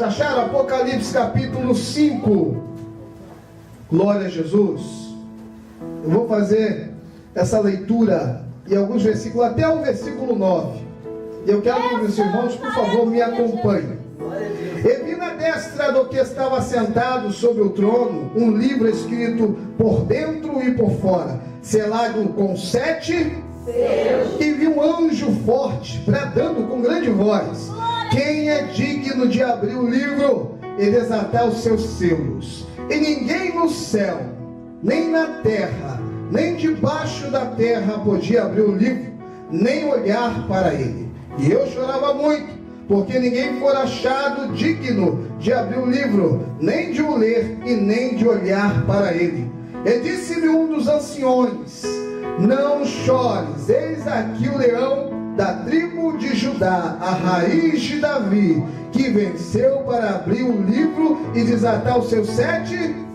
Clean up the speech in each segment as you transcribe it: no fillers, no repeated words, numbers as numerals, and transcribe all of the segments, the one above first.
acharam? Apocalipse capítulo 5. Glória a Jesus. Eu vou fazer essa leitura em alguns versículos, até o versículo 9. E eu quero que os irmãos, por favor, me acompanhem. E vi na destra do que estava sentado sobre o trono um livro escrito por dentro e por fora, selado com 7 selos. E vi um anjo forte bradando com grande voz: quem é digno de abrir o livro e desatar os seus selos? E ninguém no céu, nem na terra, nem debaixo da terra podia abrir o livro, nem olhar para ele. E eu chorava muito, porque ninguém for achado digno de abrir o livro, nem de o ler e nem de olhar para ele. E disse-me um dos anciões: não chores, eis aqui o leão da tribo de Judá, a raiz de Davi, que venceu para abrir o livro e desatar os seus 7 selos.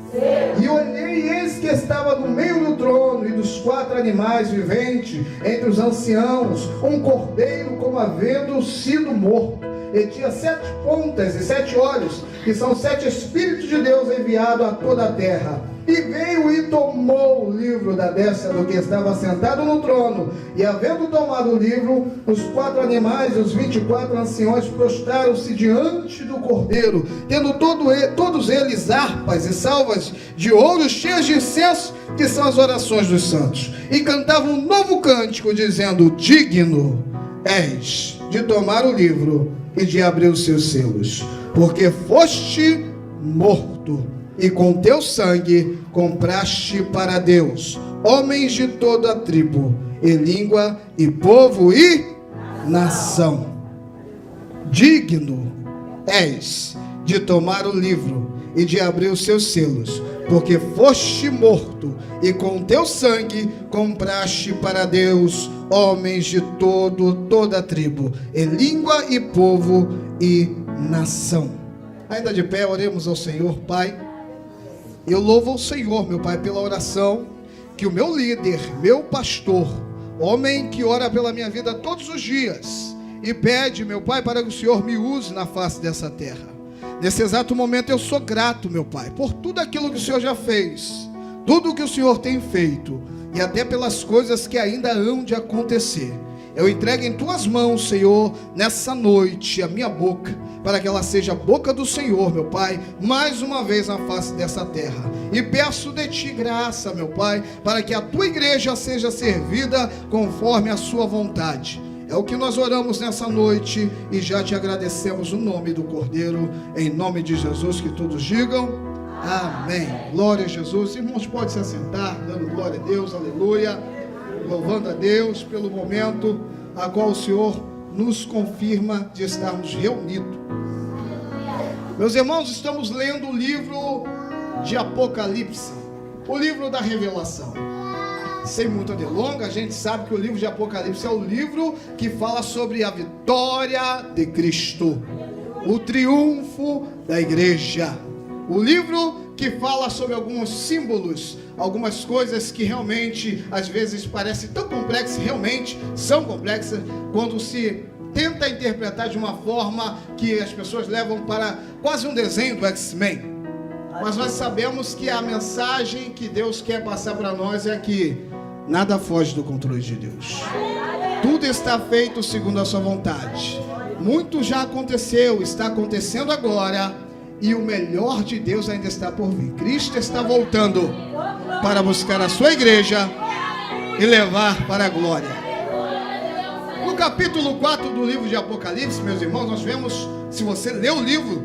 E olhei, e eis que estava no meio do trono e dos 4 animais viventes, entre os anciãos, um cordeiro como havendo sido morto. E tinha 7 pontas e 7 olhos, que são 7 Espíritos de Deus enviados a toda a terra. E veio e tomou o livro da destra do que estava sentado no trono. E havendo tomado o livro, os 4 animais e os 24 anciões prostraram-se diante do cordeiro, tendo todos eles harpas e salvas de ouro cheias de incenso, que são as orações dos santos. E cantavam um novo cântico, dizendo: digno és de tomar o livro e de abrir os seus selos, porque foste morto, e com teu sangue compraste para Deus homens de toda a tribo, e língua, e povo, e nação. Digno és de tomar o livro e de abrir os seus selos, porque foste morto, e com teu sangue compraste para Deus homens de toda a tribo, e língua, e povo, e nação. Ainda de pé, oremos ao Senhor. Pai, eu louvo ao Senhor, meu Pai, pela oração que o meu líder, meu pastor, homem que ora pela minha vida todos os dias, e pede, meu Pai, para que o Senhor me use na face dessa terra. Nesse exato momento eu sou grato, meu Pai, por tudo aquilo que o Senhor já fez, tudo o que o Senhor tem feito, e até pelas coisas que ainda hão de acontecer. Eu entrego em tuas mãos, Senhor, nessa noite, a minha boca, para que ela seja a boca do Senhor, meu Pai, mais uma vez na face dessa terra. E peço de ti graça, meu Pai, para que a tua igreja seja servida conforme a sua vontade. É o que nós oramos nessa noite e já te agradecemos no nome do Cordeiro, em nome de Jesus, que todos digam amém. Glória a Jesus. Irmãos, pode se assentar, dando glória a Deus, aleluia, louvando a Deus pelo momento a qual o Senhor nos confirma de estarmos reunidos. Meus irmãos, estamos lendo o livro de Apocalipse, o livro da revelação. Sem muita delonga, a gente sabe que o livro de Apocalipse é o livro que fala sobre a vitória de Cristo, o triunfo da igreja. O livro que fala sobre alguns símbolos, algumas coisas que realmente às vezes parecem tão complexas, realmente são complexas, quando se tenta interpretar de uma forma que as pessoas levam para quase um desenho do X-Men. Mas nós sabemos que a mensagem que Deus quer passar para nós é que nada foge do controle de Deus. Tudo está feito segundo a sua vontade. Muito já aconteceu, está acontecendo agora, e o melhor de Deus ainda está por vir. Cristo está voltando para buscar a sua igreja e levar para a glória. No capítulo 4 do livro de Apocalipse, meus irmãos, nós vemos, se você ler o livro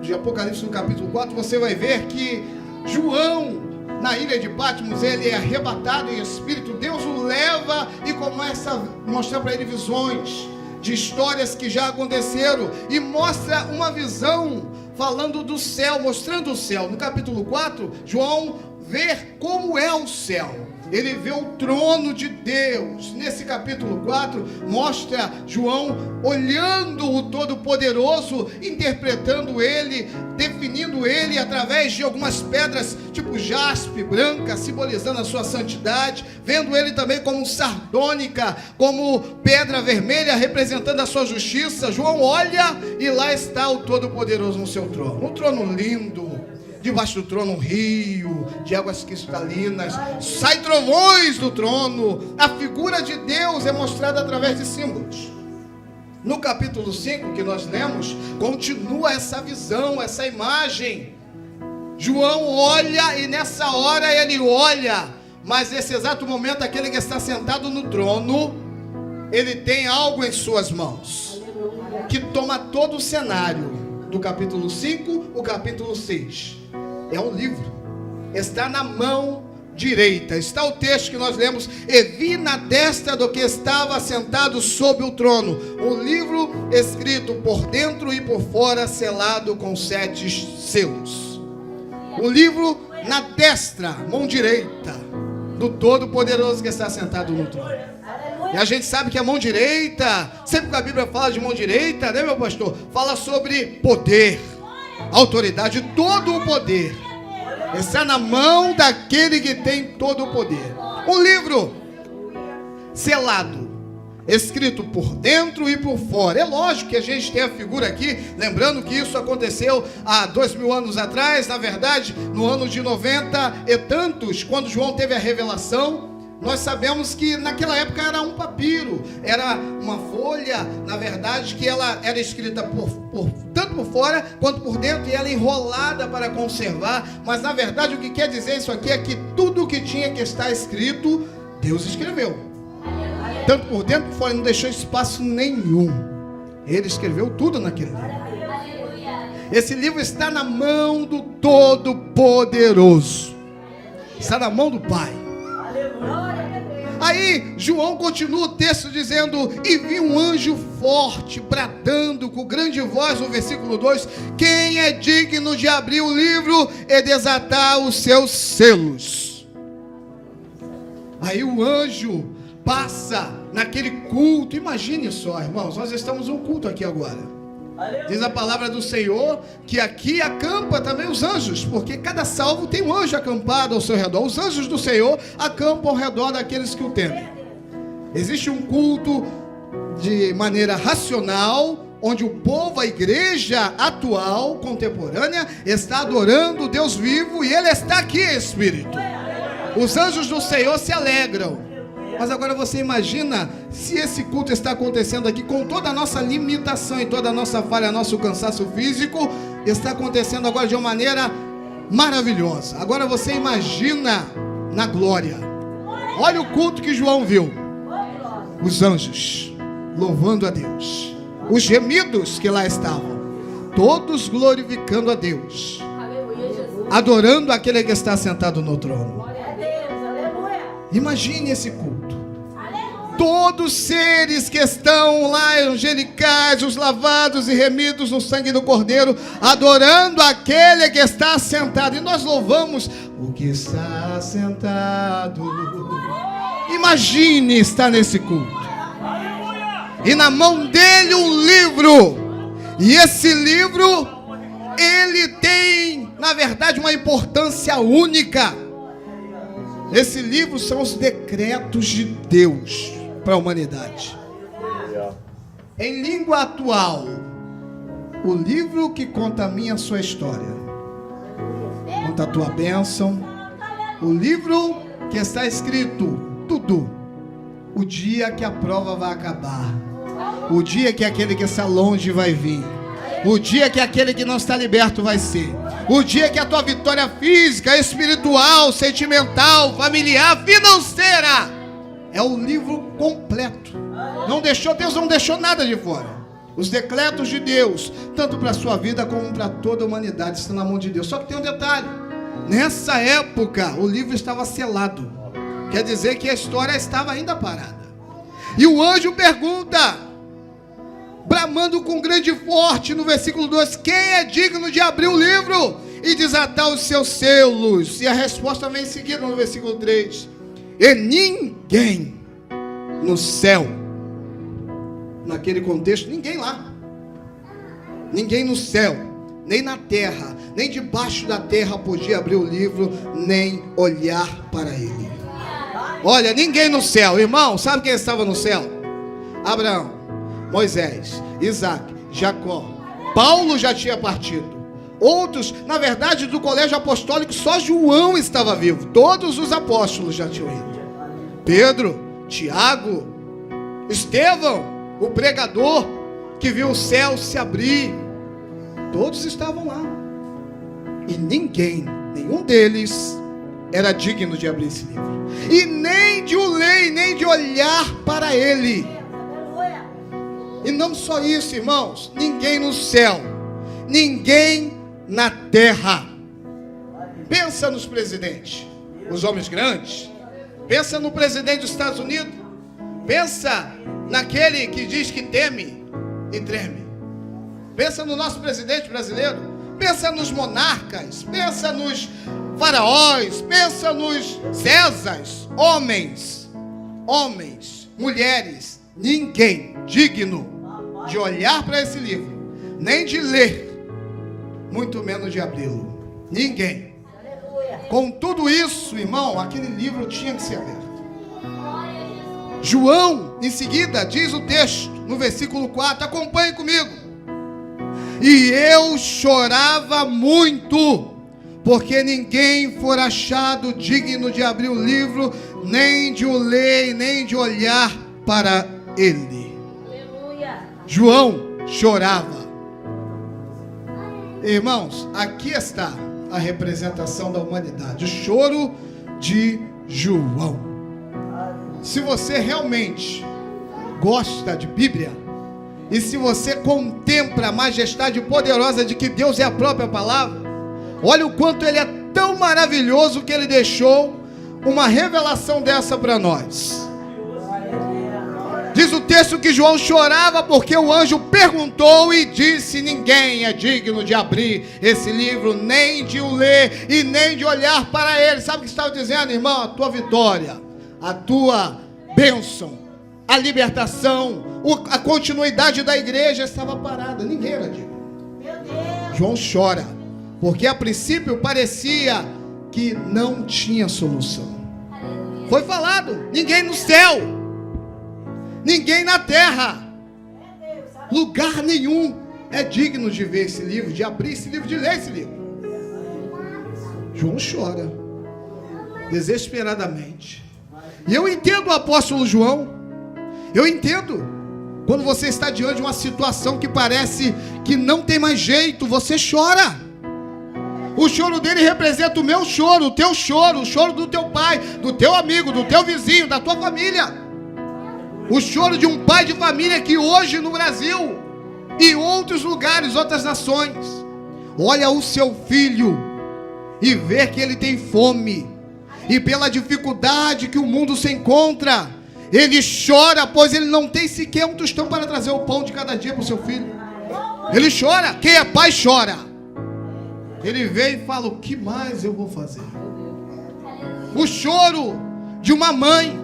de Apocalipse no capítulo 4, você vai ver que João, na ilha de Patmos, ele é arrebatado em espírito. Deus o leva e começa a mostrar para ele visões de histórias que já aconteceram, e mostra uma visão falando do céu, mostrando o céu. No capítulo 4, João vê como é o céu. ele vê o trono de Deus. Nesse capítulo 4, mostra João olhando o Todo-Poderoso, interpretando ele, definindo ele através de algumas pedras, tipo jaspe, branca, simbolizando a sua santidade, vendo ele também como sardônica, como pedra vermelha, representando a sua justiça. João olha e lá está o Todo-Poderoso no seu trono, um trono lindo. Debaixo do trono um rio de águas cristalinas, sai trovões do trono. A figura de Deus é mostrada através de símbolos. No capítulo 5 que nós lemos, continua essa visão, essa imagem. João olha e nessa hora ele olha, mas nesse exato momento aquele que está sentado no trono, ele tem algo em suas mãos, que toma todo o cenário do capítulo 5, o capítulo 6. É um livro, está na mão direita. Está o texto que nós lemos: e vi na destra do que estava sentado sobre o trono um livro escrito por dentro e por fora, selado com 7 selos. O livro na destra, mão direita do Todo-Poderoso que está sentado no trono. E a gente sabe que a mão direita, sempre que a Bíblia fala de mão direita, né, meu pastor? Fala sobre poder, autoridade, todo o poder está na mão daquele que tem todo o poder. Um livro selado, escrito por dentro e por fora. É lógico que a gente tem a figura aqui, lembrando que isso aconteceu há 2000 anos atrás, na verdade, no ano de 90 e tantos, quando João teve a revelação. Nós sabemos que naquela época era um papiro, era uma folha, na verdade, que ela era escrita tanto por fora quanto por dentro, e ela enrolada para conservar. Mas na verdade o que quer dizer isso aqui é que tudo o que tinha que estar escrito, Deus escreveu. Tanto por dentro por fora, não deixou espaço nenhum. Ele escreveu tudo naquele livro. Esse livro está na mão do Todo-Poderoso, está na mão do Pai. Aí João continua o texto dizendo: e vi um anjo forte bradando com grande voz, no versículo 2: quem é digno de abrir o livro e desatar os seus selos? Aí o anjo passa naquele culto. Imagine só, irmãos, nós estamos num culto aqui agora. Diz a palavra do Senhor que aqui acampa também os anjos, porque cada salvo tem um anjo acampado ao seu redor. Os anjos do Senhor acampam ao redor daqueles que o temem. Existe um culto de maneira racional, onde o povo, a igreja atual, contemporânea, está adorando o Deus vivo, e Ele está aqui em espírito. Os anjos do Senhor se alegram. Mas agora você imagina se esse culto está acontecendo aqui com toda a nossa limitação e toda a nossa falha, nosso cansaço físico, está acontecendo agora de uma maneira maravilhosa. Agora você imagina na glória. Olha o culto que João viu. Os anjos louvando a Deus, os gemidos que lá estavam, todos glorificando a Deus, adorando aquele que está sentado no trono. Imagine esse culto. Todos os seres que estão lá, angelicais, os lavados e remidos no sangue do Cordeiro, adorando aquele que está sentado. E nós louvamos o que está sentado. Imagine estar nesse culto. E na mão dele um livro. E esse livro, ele tem, na verdade, uma importância única. Esse livro são os decretos de Deus para a humanidade. Em língua atual, o livro que conta a minha, a sua história, conta a tua bênção. O livro que está escrito tudo. O dia que a prova vai acabar, o dia que aquele que está longe vai vir, o dia que aquele que não está liberto vai ser, o dia que a tua vitória física, espiritual, sentimental, familiar, financeira. É o livro completo. Deus não deixou nada de fora. Os decretos de Deus, tanto para a sua vida como para toda a humanidade, estão na mão de Deus. Só que tem um detalhe: nessa época o livro estava selado. Quer dizer que a história estava ainda parada. E o anjo pergunta, bramando com grande forte, no versículo 2: quem é digno de abrir o livro e desatar os seus selos? E a resposta vem em seguida no versículo 3: E ninguém no céu, naquele contexto, ninguém lá, ninguém no céu, nem na terra, nem debaixo da terra podia abrir o livro, nem olhar para ele. Olha, ninguém no céu, irmão, sabe quem estava no céu? Abraão, Moisés, Isaac, Jacó. Paulo já tinha partido. Outros, na verdade, do colégio apostólico, só João estava vivo. Todos os apóstolos já tinham ido. Pedro, Tiago, Estevão, o pregador que viu o céu se abrir. Todos estavam lá. E ninguém, nenhum deles, era digno de abrir esse livro. E nem de o ler, nem de olhar para ele. E não só isso, irmãos. Ninguém no céu, ninguém na terra. Pensa nos presidentes, os homens grandes. Pensa no presidente dos Estados Unidos. Pensa naquele que diz que teme e treme. Pensa no nosso presidente brasileiro. Pensa nos monarcas. Pensa nos faraós. Pensa nos Césares. Homens, mulheres. Ninguém digno de olhar para esse livro, nem de ler, muito menos de abri-lo. Ninguém. Com tudo isso, irmão, aquele livro tinha que ser aberto. João, em seguida, diz o texto, no versículo 4, acompanhe comigo. E eu chorava muito, porque ninguém for achado digno de abrir o livro, nem de o ler, nem de olhar para ele. João chorava. Irmãos, aqui está a representação da humanidade, o choro de João. Se você realmente gosta de Bíblia, e se você contempla a majestade poderosa de que Deus é a própria palavra, olha o quanto ele é tão maravilhoso que ele deixou uma revelação dessa para nós. Diz o texto que João chorava porque o anjo perguntou e disse: ninguém é digno de abrir esse livro, nem de o ler e nem de olhar para ele. Sabe o que estava dizendo, irmão? A tua vitória, a tua bênção, a libertação, a continuidade da igreja estava parada. Ninguém era digno. João chora porque a princípio parecia que não tinha solução. Foi falado: ninguém no céu, ninguém na terra, lugar nenhum é digno de ver esse livro, de abrir esse livro, de ler esse livro. João chora desesperadamente. E eu entendo o apóstolo João. Eu entendo. Quando você está diante de uma situação que parece que não tem mais jeito, você chora. O choro dele representa o meu choro, o teu choro, o choro do teu pai, do teu amigo, do teu vizinho, da tua família. O choro de um pai de família que hoje no Brasil e em outros lugares, outras nações, olha o seu filho e vê que ele tem fome, e pela dificuldade que o mundo se encontra, ele chora, pois ele não tem sequer um tostão para trazer o pão de cada dia para o seu filho. Ele chora. Quem é pai chora. Ele vem e fala: o que mais eu vou fazer? O choro de uma mãe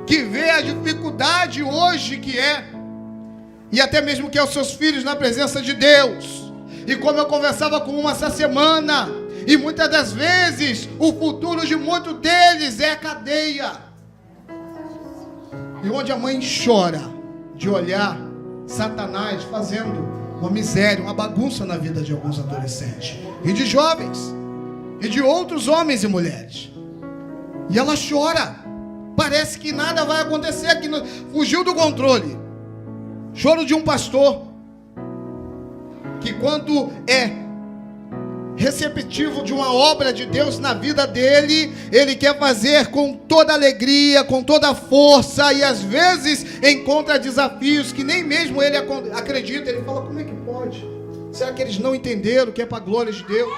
que vê a dificuldade hoje que é, e até mesmo que é os seus filhos na presença de Deus. E como eu conversava com uma essa semana, e muitas das vezes o futuro de muitos deles é cadeia. E onde a mãe chora de olhar Satanás fazendo uma miséria, uma bagunça na vida de alguns adolescentes, e de jovens, e de outros homens e mulheres. E ela chora. Parece que nada vai acontecer, que fugiu do controle. Choro de um pastor que, quando é receptivo de uma obra de Deus na vida dele, ele quer fazer com toda alegria, com toda força, e às vezes encontra desafios que nem mesmo ele acredita. Ele fala: como é que pode? Será que eles não entenderam que é para a glória de Deus?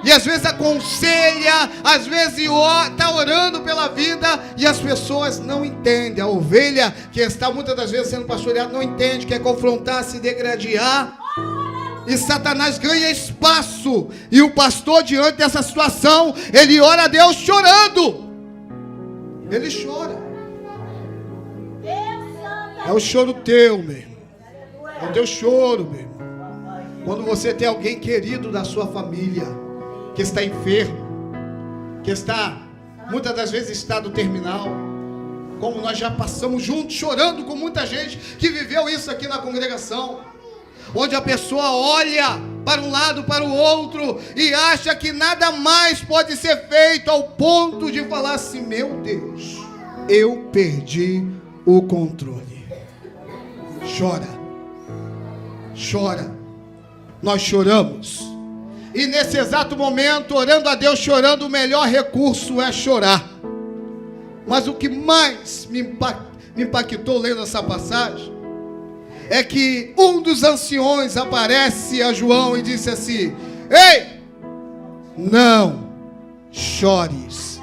E às vezes aconselha, às vezes está orando pela vida, e as pessoas não entendem. A ovelha que está muitas das vezes sendo pastoreada não entende, quer confrontar, se degradar. E Satanás ganha espaço. E o pastor, diante dessa situação, ele ora a Deus chorando. Ele chora. É o choro teu, meu irmão. É o teu choro, meu irmão. Quando você tem alguém querido da sua família que está enfermo, que está, muitas das vezes, em estado terminal, como nós já passamos juntos, chorando com muita gente que viveu isso aqui na congregação, onde a pessoa olha para um lado, para o outro, e acha que nada mais pode ser feito, ao ponto de falar assim: meu Deus, eu perdi o controle. Chora, chora, nós choramos, e nesse exato momento, orando a Deus, chorando, o melhor recurso é chorar. Mas o que mais me impactou lendo essa passagem é que um dos anciões aparece a João e disse assim: ei, não chores,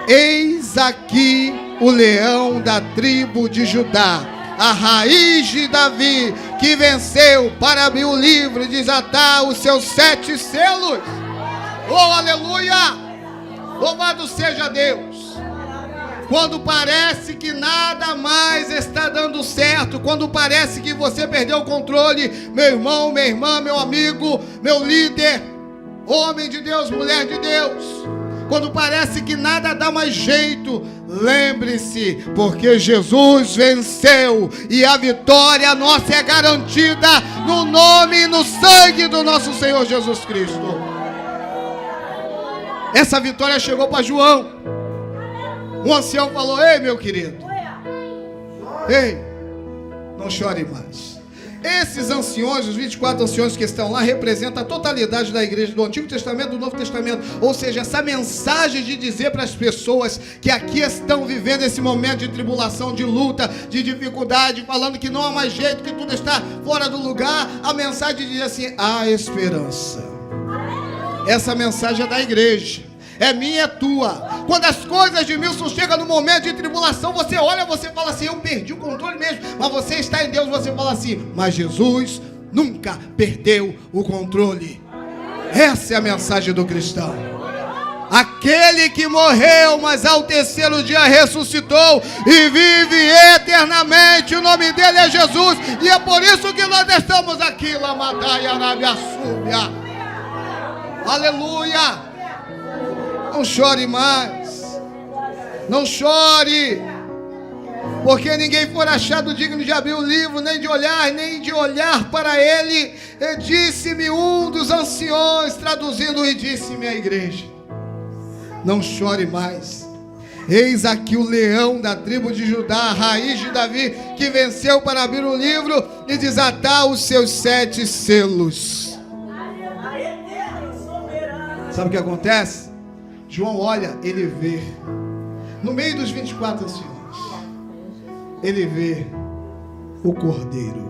eis aqui o leão da tribo de Judá, a raiz de Davi, que venceu para abrir o livro e desatar os seus 7 selos. Oh, aleluia! Louvado seja Deus! Quando parece que nada mais está dando certo, quando parece que você perdeu o controle, meu irmão, minha irmã, meu amigo, meu líder, homem de Deus, mulher de Deus, quando parece que nada dá mais jeito, lembre-se, porque Jesus venceu e a vitória nossa é garantida no nome e no sangue do nosso Senhor Jesus Cristo. Essa vitória chegou para João. Um ancião falou: ei, meu querido, ei, não chore mais. Esses anciões, os 24 anciões que estão lá, representam a totalidade da igreja do Antigo Testamento e do Novo Testamento. Ou seja, essa mensagem de dizer para as pessoas que aqui estão vivendo esse momento de tribulação, de luta, de dificuldade, falando que não há mais jeito, que tudo está fora do lugar, a mensagem diz assim: há esperança. Essa mensagem é da igreja, é minha, é tua. Quando as coisas de Milson chegam no momento de tribulação, você olha, você fala assim: eu perdi o controle mesmo. Mas você está em Deus, você fala assim: mas Jesus nunca perdeu o controle. Essa é a mensagem do cristão. Aquele que morreu, mas ao terceiro dia ressuscitou e vive eternamente. O nome dele é Jesus, e é por isso que nós estamos aqui. Lamadaia, Arábia Súbia. Aleluia. Não chore mais, não chore, porque ninguém for achado digno de abrir o livro, nem de olhar para ele. E disse-me um dos anciões, traduzindo, e disse-me a igreja: não chore mais, eis aqui o leão da tribo de Judá, a raiz de Davi, que venceu para abrir o livro e desatar os seus 7 selos. Sabe o que acontece? João olha, ele vê, no meio dos 24 anciões, ele vê o Cordeiro.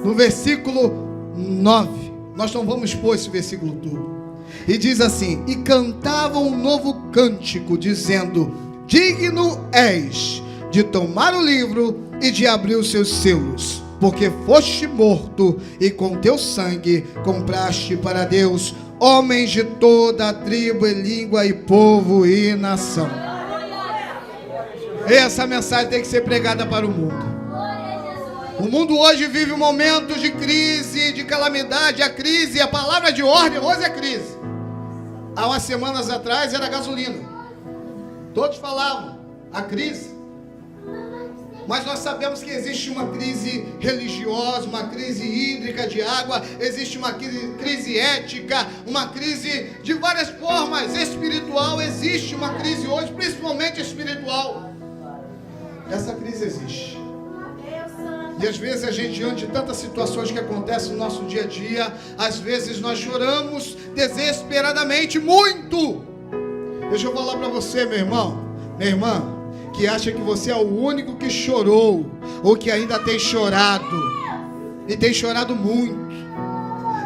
No versículo 9, nós não vamos expor esse versículo todo, e diz assim: e cantavam um novo cântico, dizendo: digno és de tomar o livro e de abrir os seus selos, porque foste morto e com teu sangue compraste para Deus homens de toda a tribo e língua e povo e nação. Essa mensagem tem que ser pregada para o mundo. O mundo hoje vive um momento de crise, de calamidade. A crise, a palavra de ordem hoje é crise. Há umas semanas atrás era gasolina. Todos falavam a crise. Mas nós sabemos que existe uma crise religiosa, uma crise hídrica de água, existe uma crise ética, uma crise de várias formas, espiritual. Existe uma crise hoje, principalmente espiritual. Essa crise existe. E às vezes a gente, diante de tantas situações que acontecem no nosso dia a dia, às vezes nós choramos desesperadamente muito. Deixa eu falar para você, meu irmão, minha irmã, que acha que você é o único que chorou, ou que ainda tem chorado, e tem chorado muito.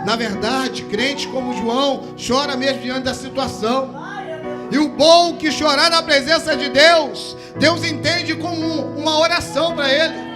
Na verdade, crente como João chora mesmo diante da situação. E o bom que chorar na presença de Deus, Deus entende como uma oração para ele.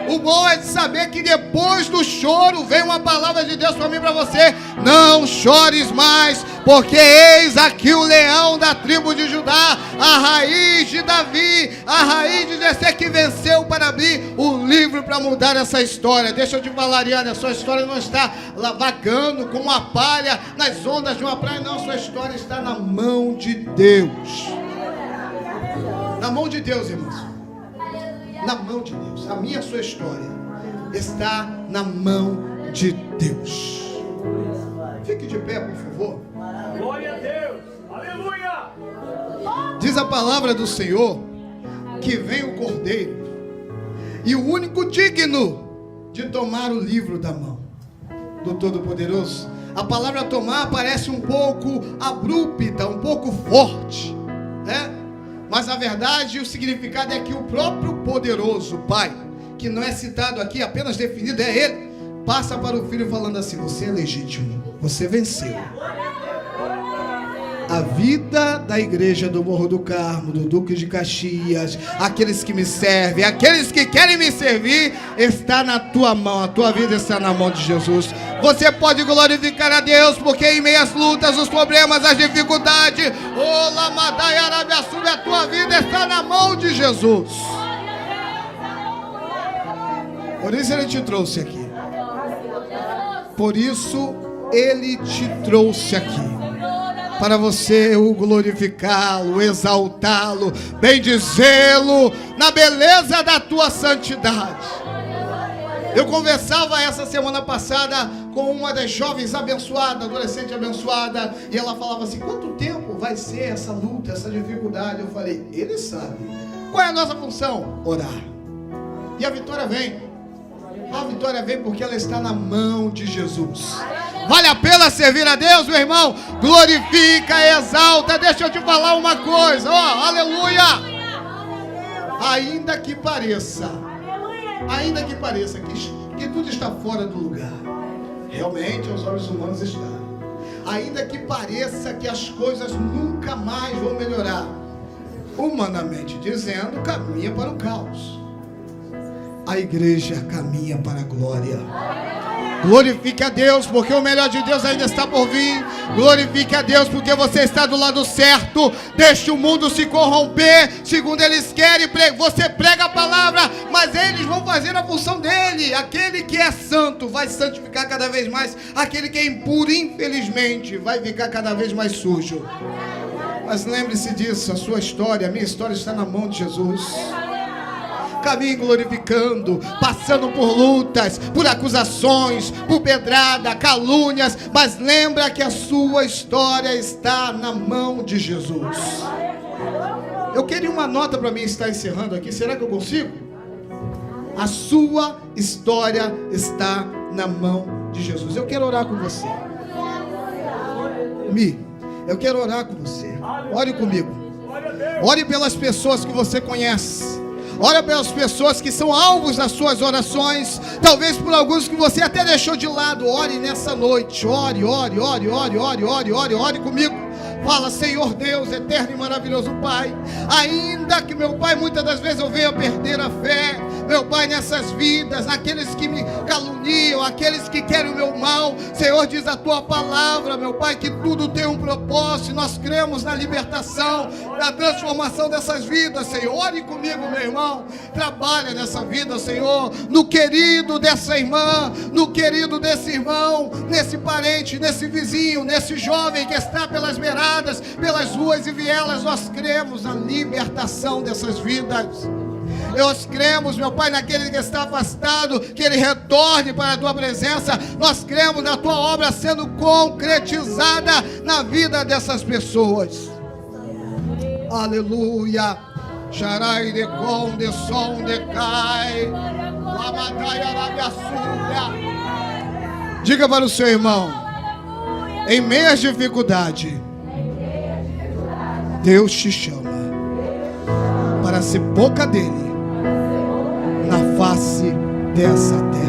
O bom é de saber que depois do choro vem uma palavra de Deus para mim e para você. Não chores mais, porque eis aqui o leão da tribo de Judá, a raiz de Davi, a raiz de Jessé, que venceu para abrir o livro para mudar essa história. Deixa eu te falar, Ariane, a sua história não está vagando como uma palha nas ondas de uma praia, não. A sua história está na mão de Deus. Na mão de Deus, irmãos. Na mão de Deus. A minha, a sua história está na mão de Deus. Fique de pé, por favor. Glória a Deus. Aleluia. Diz a palavra do Senhor que vem o Cordeiro e o único digno de tomar o livro da mão do Todo-Poderoso. A palavra tomar parece um pouco abrupta, um pouco forte, né? Mas na verdade o significado é que o próprio poderoso Pai, que não é citado aqui, apenas definido é Ele, passa para o Filho falando assim: você é legítimo, você venceu. A vida da igreja do Morro do Carmo, do Duque de Caxias, aqueles que me servem, aqueles que querem me servir, está na tua mão. A tua vida está na mão de Jesus. Você pode glorificar a Deus, porque em meio às lutas, os problemas, as dificuldades, a tua vida está na mão de Jesus. Por isso Ele te trouxe aqui. Por isso Ele te trouxe aqui. Para você o glorificá-lo, exaltá-lo, bendizê-lo na beleza da tua santidade. Eu conversava essa semana passada com uma das jovens abençoadas, adolescente abençoada, e ela falava assim: quanto tempo vai ser essa luta, essa dificuldade? Eu falei: Ele sabe. Qual é a nossa função? Orar. E a vitória vem. A vitória vem porque ela está na mão de Jesus. Vale a pena servir a Deus, meu irmão? Glorifica, exalta. Deixa eu te falar uma coisa, ó, aleluia. Ainda que pareça que tudo está fora do lugar, realmente aos olhos humanos está. Ainda que pareça que as coisas nunca mais vão melhorar, humanamente dizendo, caminha para o caos. A igreja caminha para a glória. Glorifique a Deus, porque o melhor de Deus ainda está por vir. Glorifique a Deus, porque você está do lado certo. Deixe o mundo se corromper segundo eles querem. Você prega a palavra, mas eles vão fazer a função dele. Aquele que é santo vai santificar cada vez mais. Aquele que é impuro, infelizmente, vai ficar cada vez mais sujo. Mas lembre-se disso, a sua história, a minha história está na mão de Jesus. Caminhe glorificando, passando por lutas, por acusações, por pedrada, calúnias, mas lembra que a sua história está na mão de Jesus. Eu queria uma nota para mim estar encerrando aqui, será que eu consigo? A sua história está na mão de Jesus. Eu quero orar com você. Eu quero orar com você. Ore comigo. Ore pelas pessoas que você conhece. Ora pelas pessoas que são alvos das suas orações. Talvez por alguns que você até deixou de lado. Ore nessa noite. Ore comigo. Fala: Senhor Deus, eterno e maravilhoso Pai, ainda que, meu Pai, muitas das vezes eu venha perder a fé, meu Pai, nessas vidas, naqueles que me caluniam, aqueles que querem o meu mal, Senhor, diz a Tua palavra, meu Pai, que tudo tem um propósito, e nós cremos na libertação, na transformação dessas vidas, Senhor. Ore comigo, meu irmão, trabalha nessa vida, Senhor, no querido dessa irmã, no querido desse irmão, nesse parente, nesse vizinho, nesse jovem que está pelas beiradas, pelas ruas e vielas. Nós cremos na libertação dessas vidas. Nós cremos, meu Pai, naquele que está afastado, que ele retorne para a Tua presença. Nós cremos na Tua obra sendo concretizada na vida dessas pessoas. Aleluia. Charai de com de som de cai. Diga para o seu irmão: em meio às dificuldades, Deus te chama para ser boca dele na face dessa terra.